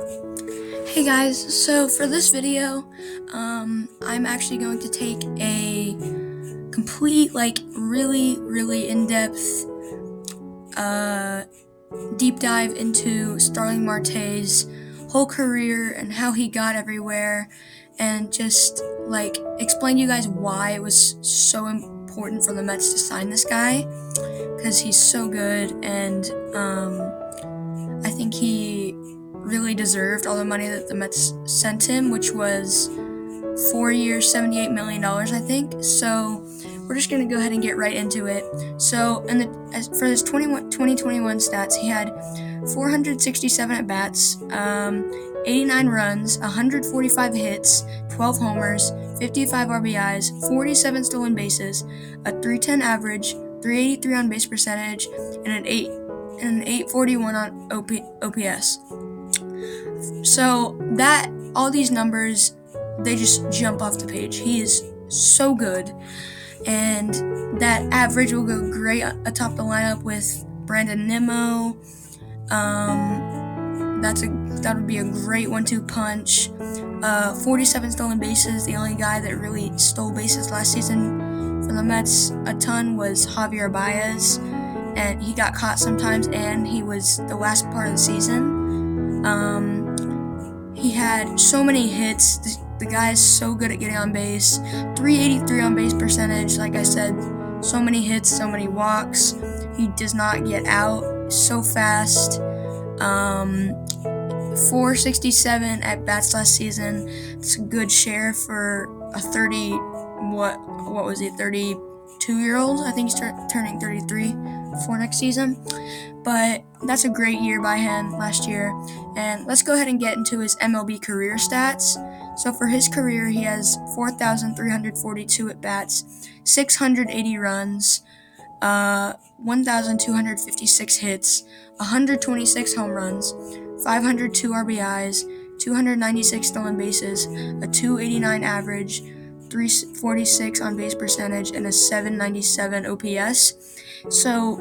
Hey guys, so for this video, I'm actually going to take a complete, really in-depth, deep dive into Starling Marte's whole career and how he got everywhere, and just, explain to you guys why it was so important for the Mets to sign this guy, because he's so good, and, I think he really deserved all the money that the Mets sent him, which was 4 years, $78 million, I think. So we're just going to go ahead and get right into it. So for his 2021 stats, he had 467 at-bats, 89 runs, 145 hits, 12 homers, 55 RBIs, 47 stolen bases, a 310 average, 383 on base percentage, and an 841 on OPS. So all these numbers, they just jump off the page. He is so good, and that average will go great atop the lineup with Brandon Nimmo. That would be a great 1-2 punch. 47 stolen bases. The only guy that really stole bases last season for the Mets a ton was Javier Baez, and he got caught sometimes, and he was the last part of the season. He had so many hits. The guy is so good at getting on base. 383 on base percentage. Like I said, so many hits, so many walks. He does not get out. So fast. 467 at bats last season. It's a good share for a 32-year-old. I think he's turning 33 for next season. But that's a great year by him last year. And let's go ahead and get into his MLB career stats. So for his career, he has 4,342 at-bats, 680 runs, 1,256 hits, 126 home runs, 502 RBIs, 296 stolen bases, a 289 average, 346 on base percentage, and a 797 OPS. So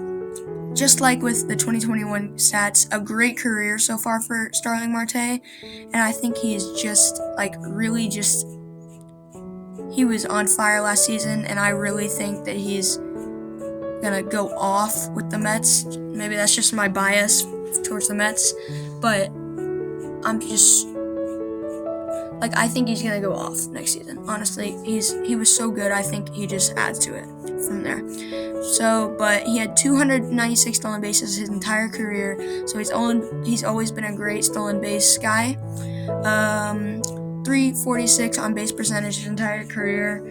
just like with the 2021 stats, a great career so far for Starling Marte, and I think he's just, he was on fire last season, and I really think that he's gonna go off with the Mets. Maybe that's just my bias towards the Mets, but I think he's gonna go off next season. Honestly, he was so good. I think he just adds to it from there. So, but he had 296 stolen bases his entire career. So he's always been a great stolen base guy. 346 on base percentage his entire career.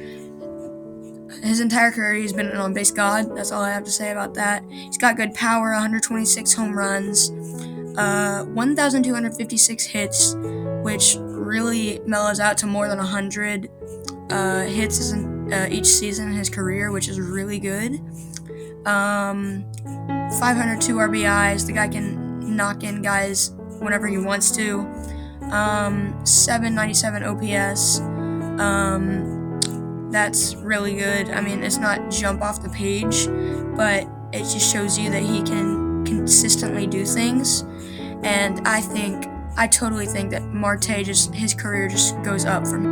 His entire career, he's been an on-base god. That's all I have to say about that. He's got good power, 126 home runs, 1,256 hits, which really mellows out to more than 100 hits each season in his career, which is really good. 502 RBIs. The guy can knock in guys whenever he wants to. 797 OPS. That's really good. I mean, it's not jump off the page, but it just shows you that he can consistently do things. And I totally think that Marte his career just goes up from here.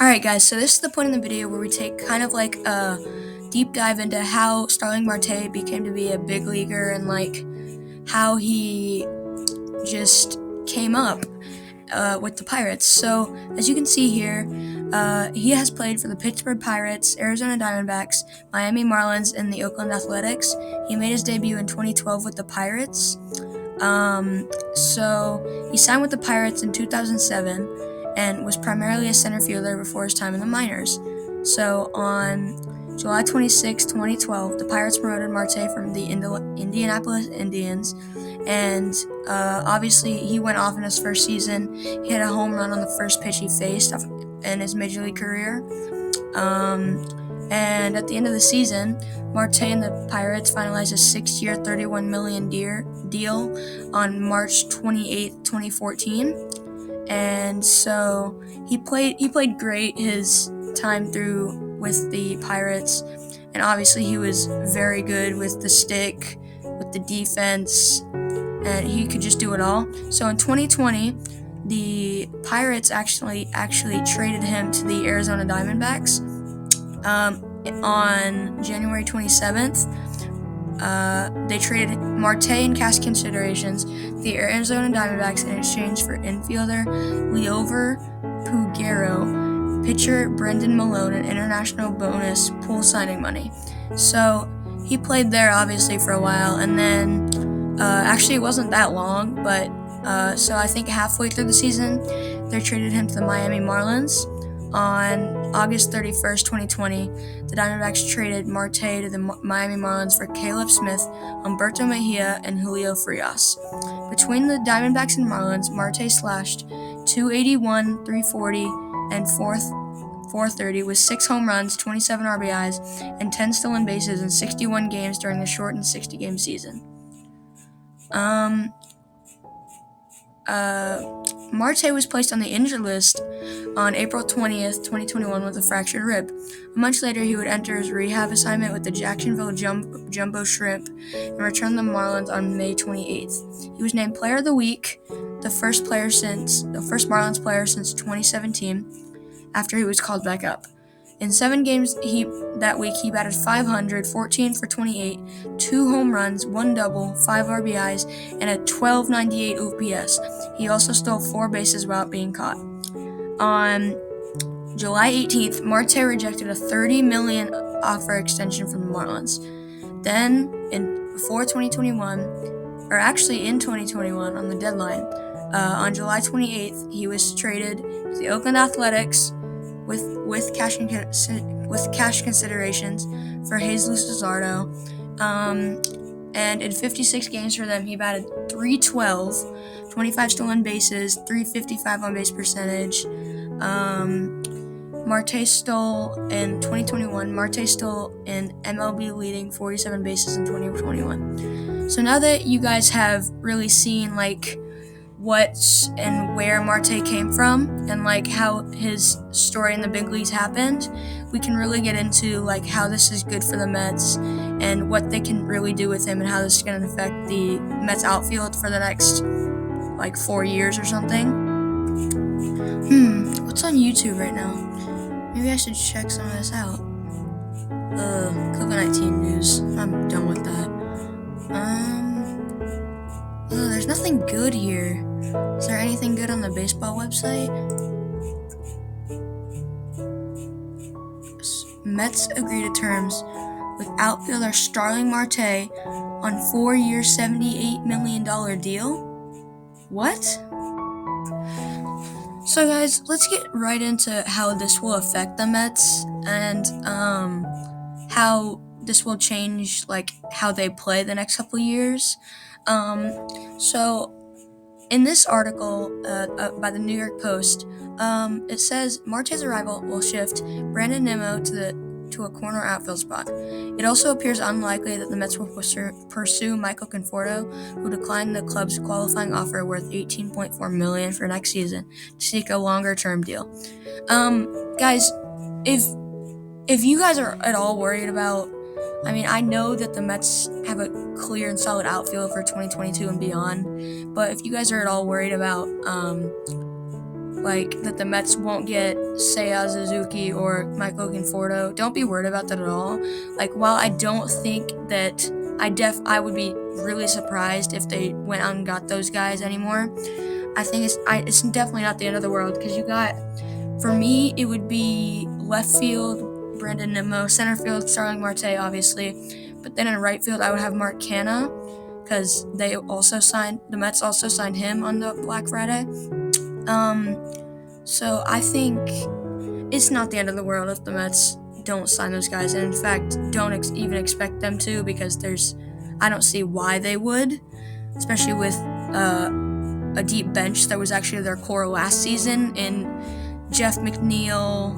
Alright, guys, so this is the point in the video where we take kind of like a deep dive into how Starling Marte became to be a big leaguer and like how he just came up with the Pirates. So, as you can see here, he has played for the Pittsburgh Pirates, Arizona Diamondbacks, Miami Marlins, and the Oakland Athletics. He made his debut in 2012 with the Pirates. So he signed with the Pirates in 2007 and was primarily a center fielder before his time in the minors. So on July 26, 2012, the Pirates promoted Marte from the Indianapolis Indians, and obviously he went off in his first season. He hit a home run on the first pitch he faced in his major league career. And at the end of the season, Marte and the Pirates finalized a 6-year, $31 million deal on March 28, 2014. And so he played great his time through with the Pirates, and obviously he was very good with the stick, with the defense, and he could just do it all. So in 2020, the Pirates actually traded him to the Arizona Diamondbacks. On January 27th, they traded Marte in cash considerations to the Arizona Diamondbacks in exchange for infielder Liover Puguero, pitcher Brendan Malone, and international bonus pool signing money. So he played there obviously for a while, and then actually it wasn't that long, but so I think halfway through the season, they traded him to the Miami Marlins. On August 31st, 2020, the Diamondbacks traded Marte to the Miami Marlins for Caleb Smith, Humberto Mejia, and Julio Frias. Between the Diamondbacks and Marlins, Marte slashed .281, .340, and .430 with 6 home runs, 27 RBIs, and 10 stolen bases in 61 games during the shortened 60-game season. Marte was placed on the injured list on April 20th, 2021 with a fractured rib. A month later, he would enter his rehab assignment with the Jacksonville Jumbo Shrimp and return to the Marlins on May 28th. He was named Player of the Week, the first Marlins player since 2017, after he was called back up. In 7 games that week, he batted .500, 14 for 28, 2 home runs, 1 double, 5 RBIs, and a .1298 OPS. He also stole 4 bases without being caught. On July 18th, Marte rejected a $30 million offer extension from the Marlins. Then, in 2021, on the deadline, on July 28th, he was traded to the Oakland Athletics with cash considerations for Jesus Luzardo. And in 56 games for them, he batted .312, 25 stolen bases, .355 on base percentage. Marte stole in 2021. Marte stole in MLB leading 47 bases in 2021. So now that you guys have really seen like what and where Marte came from and like how his story in the big leagues happened, we can really get into like how this is good for the Mets and what they can really do with him and how this is going to affect the Mets outfield for the next like 4 years or something. What's on YouTube right now? Maybe I should check some of this out. COVID-19 news. I'm done with that. There's nothing good here. Is there anything good on the baseball website? Mets agree to terms with outfielder Starling Marte on 4-year, $78 million deal? What? So guys, let's get right into how this will affect the Mets and how this will change like how they play the next couple years. So in this article by the New York Post, it says Marte's arrival will shift Brandon Nimmo to a corner outfield spot. It also appears unlikely that the Mets will pursue Michael Conforto, who declined the club's qualifying offer worth $18.4 million for next season to seek a longer-term deal. Guys, if you guys are at all worried about, I know that the Mets have a clear and solid outfield for 2022 and beyond, but if you guys are at all worried about like that the Mets won't get Seiya Suzuki or Michael Conforto. Don't be worried about that at all. Like, while I don't think that I would be really surprised if they went out and got those guys anymore. I think it's definitely not the end of the world, because you got, for me, it would be left field, Brandon Nimmo, center field, Starling Marte, obviously, but then in right field, I would have Mark Canha, because the Mets also signed him on the Black Friday. So I think it's not the end of the world if the Mets don't sign those guys, and in fact, don't even expect them to, because I don't see why they would, especially with a deep bench that was actually their core last season in Jeff McNeil,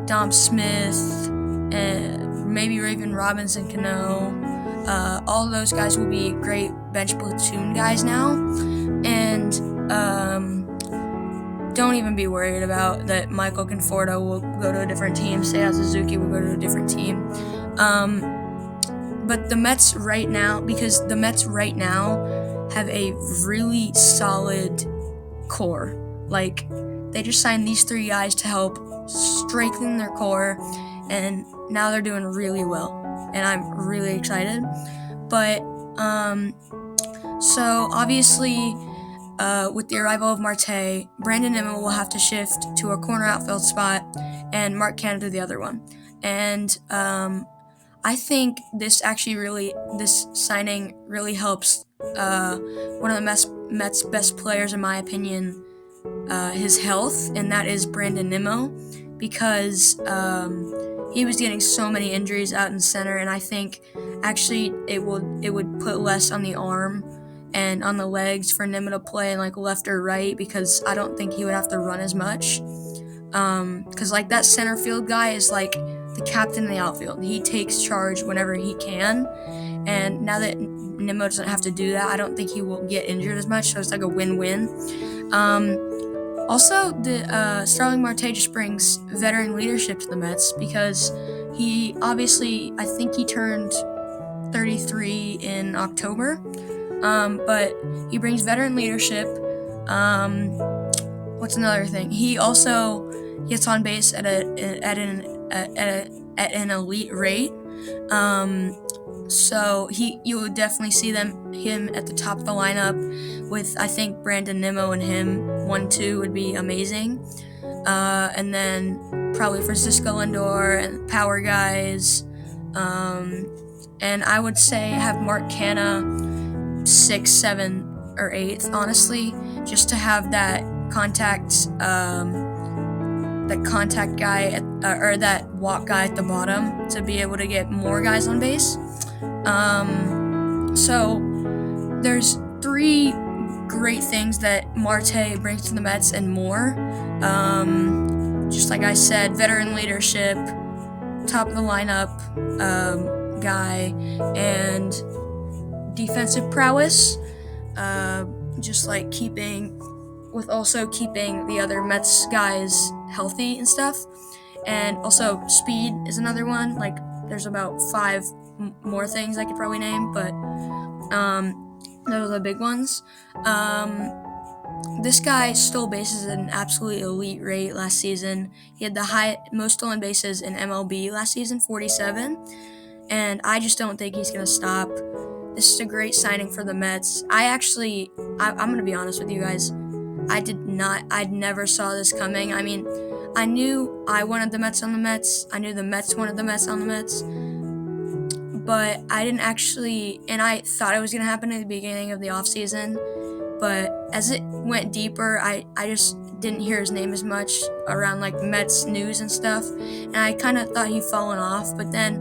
Dom Smith, and maybe Raven Robinson Cano. All of those guys will be great bench platoon guys now, and don't even be worried about that Michael Conforto will go to a different team, Seiya Suzuki will go to a different team. But the Mets right now have a really solid core. Like, they just signed these 3 guys to help strengthen their core, and now they're doing really well, and I'm really excited. But so obviously, with the arrival of Marte, Brandon Nimmo will have to shift to a corner outfield spot, and Mark Canha to the other one. And I think this signing really helps one of the Mets' best players, in my opinion, his health, and that is Brandon Nimmo, because he was getting so many injuries out in center, and I think actually it would put less on the arm and on the legs for Nimmo to play in like left or right, because I don't think he would have to run as much. Because like that center field guy is like the captain of the outfield. He takes charge whenever he can, and now that Nimmo doesn't have to do that, I don't think he will get injured as much. So it's like a win-win. Also, the Starling Marte just brings veteran leadership to the Mets, because he obviously, I think he turned 33 in October, but he brings veteran leadership. What's another thing? He also gets on base at an elite rate. So you would definitely see him at the top of the lineup with, I think, Brandon Nimmo and him 1-2 would be amazing. And then probably Francisco Lindor and power guys. And I would say have Mark Canha 6, 7, or 8th, honestly, just to have that contact guy or that walk guy at the bottom to be able to get more guys on base. So there's 3 great things that Marte brings to the Mets and more. Just like I said, veteran leadership, top of the lineup guy, and defensive prowess. Just like keeping the other Mets guys healthy and stuff. And also speed is another one. Like, there's about 5 more things I could probably name, but those are the big ones. This guy stole bases at an absolutely elite rate last season. He had the most stolen bases in MLB last season, 47, and I just don't think he's going to stop. This is a great signing for the Mets. I'm going to be honest with you guys. I never saw this coming. I mean, I knew I wanted the Mets on the Mets. I knew the Mets wanted the Mets on the Mets. But I didn't actually, and I thought it was going to happen at the beginning of the offseason. But as it went deeper, I just didn't hear his name as much around like Mets news and stuff. And I kind of thought he'd fallen off. But then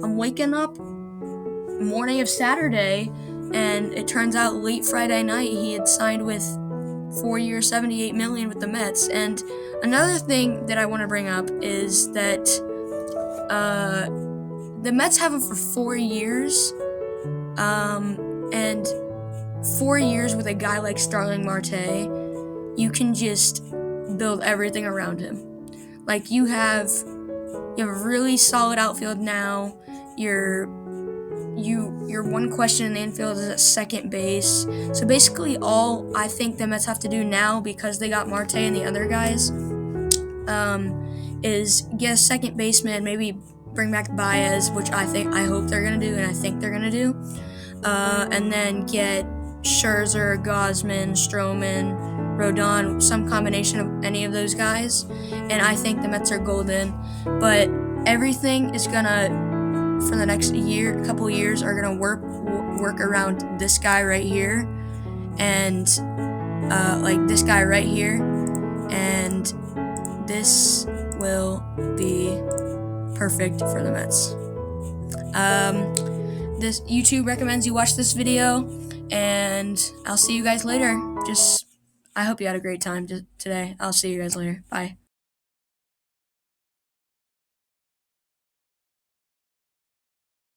I'm waking up morning of Saturday, and it turns out late Friday night he had signed with 4 years, $78 million with the Mets. And another thing that I want to bring up is that the Mets have him for 4 years, and 4 years with a guy like Starling Marte, you can just build everything around him. Like, you have a really solid outfield now. Your your one question in the infield is at second base. So basically, all I think the Mets have to do now, because they got Marte and the other guys, is get a second baseman, maybe bring back Baez, which I hope they're gonna do, and I think they're gonna do, and then get Scherzer, Gosman, Stroman, Rodon, some combination of any of those guys, and I think the Mets are golden. But everything is gonna, for the next couple years, are gonna work around this guy right here, and like this guy right here, and this will be perfect for the Mets. This YouTube recommends you watch this video, and I'll see you guys later. I hope you had a great time today. I'll see you guys later. Bye.